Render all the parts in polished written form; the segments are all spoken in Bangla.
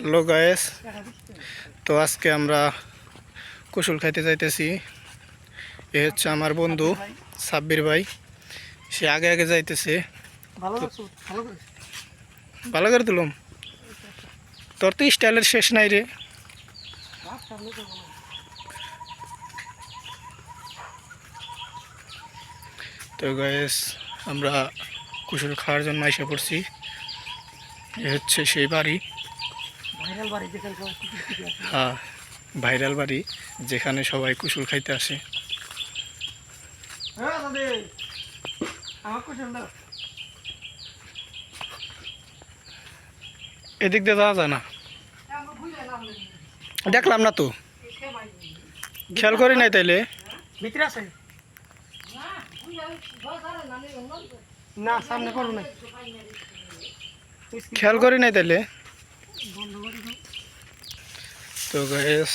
হ্যালো গায়েস, তো আজকে আমরা কুশল খাইতে যাইতেছি। এ হচ্ছে আমার বন্ধু সাব্বির ভাই, সে আগে আগে যাইতেছে। ভালো করে তুলুম, তোর তো স্টাইলের শেষ নাই রে। তো গায়েস, আমরা কুশল খাওয়ার জন্য এসে পড়ছি। এ হচ্ছে সেই বাড়ি, হ্যাঁ ভাইরাল বাড়ি, যেখানে সবাই কুশল খাইতে আসে। এদিক দিয়ে যাওয়া যায় না, দেখলাম না তো, খেয়াল করি নাই তাইলে। খেয়াল করি নাই তাইলে। তো গাইস,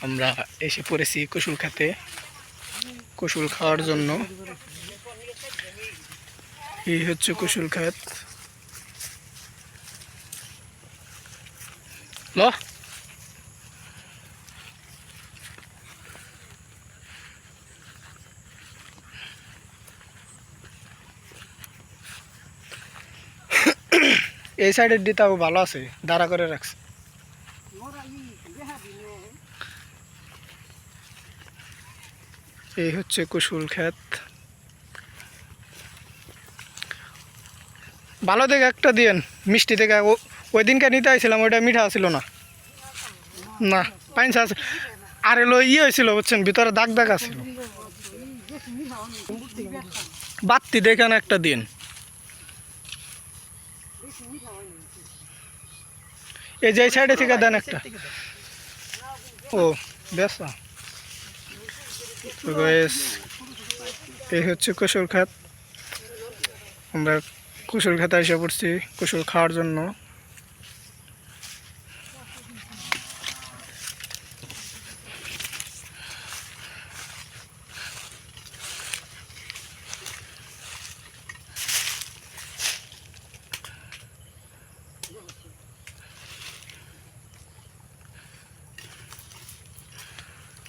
আমরা এসে পড়েছি কুশল খেতে, কুশল খাওয়ার জন্য। এই হচ্ছে কুশল ক্ষেত। ল এই সাইডের দিতাও ভালো আছে, দাঁড়া করে রাখছে। এই হচ্ছে কুশল ক্ষেত। ভালো দেখে একটা দিয়েন, মিষ্টি থেকে। ওই দিনকে নিতে আসছিলাম, ওইটা মিঠা ছিল না, না পাইনসা আছে। আর এলো ইয়ে হয়েছিল বুঝছেন, ভিতরে দাগ দাগ আছিল। বাত্তি দেখেন একটা দিন। এই যে সাইডে থেকে দেন একটা। ও বেশ, এই হচ্ছে কুশল ক্ষেত। আমরা কুশল খেতে এসে পড়ছি কুশল খাওয়ার জন্য।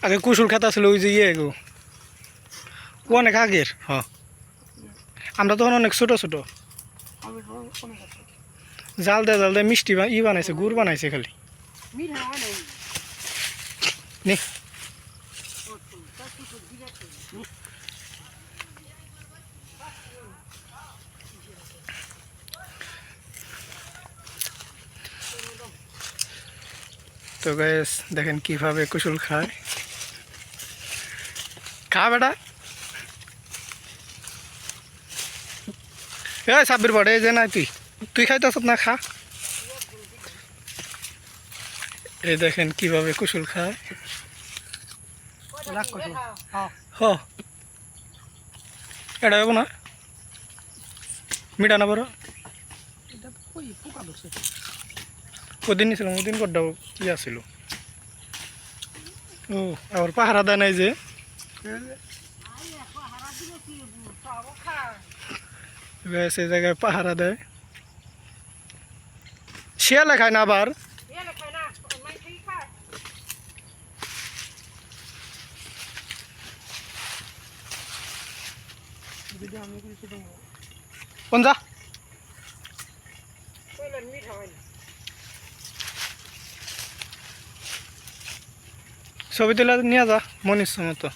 আগে কুশল খেতে আসলে ওই যে ইয়ে গো, অনেক আগের। হ্যাঁ, আমরা তখন অনেক ছোট ছোট। জাল দেয় মিষ্টি বানাইছে, গুড় বানাইছে খালি। নে তো গাইস, দেখেন কিভাবে কুশল খায়। খা বেটা, সাব্বির পড়ে যে না, তুই খাইতে আসত না, খা। এই দেখেন কিভাবে কুশল খায়। হ এটা হবো না, মিঠা না বড়। ওদিন নিয়েছিলাম, ওদিন কটা ইয়া ছিল। ও আবার পাহারা দেয় নাই যে, সেই জায়গায় পাহারা দেয়। শিয়ালে খায় না আবার। কোন যা ছবি তুলে নিয়ে যা মন ইচ্ছা মতো।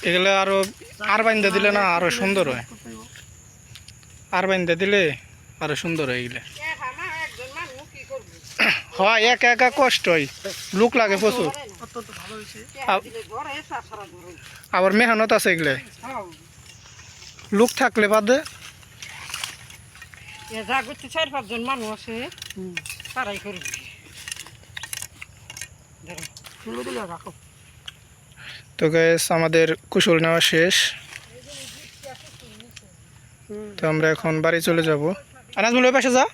এগুলো আরো আর বাইন্দা দিলে না আরো সুন্দর হয়, আর বাইন্দা দিলে আরো সুন্দর হয় এগুলো। হয় একা একা কষ্ট হয়, লুক লাগে প্রচুর, আবার মেহনত আছে এগুলো। লুক থাকলে বাদে 4-5 জন মানুষ আছে, তারাই করে। তো গাইস, আমাদের কুশল নেওয়া শেষ। তো আমরা এখন বাড়ি চলে যাব। আনাজমুল ওই পাশে যা।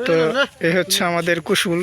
তো এই হচ্ছে আমাদের কুশল।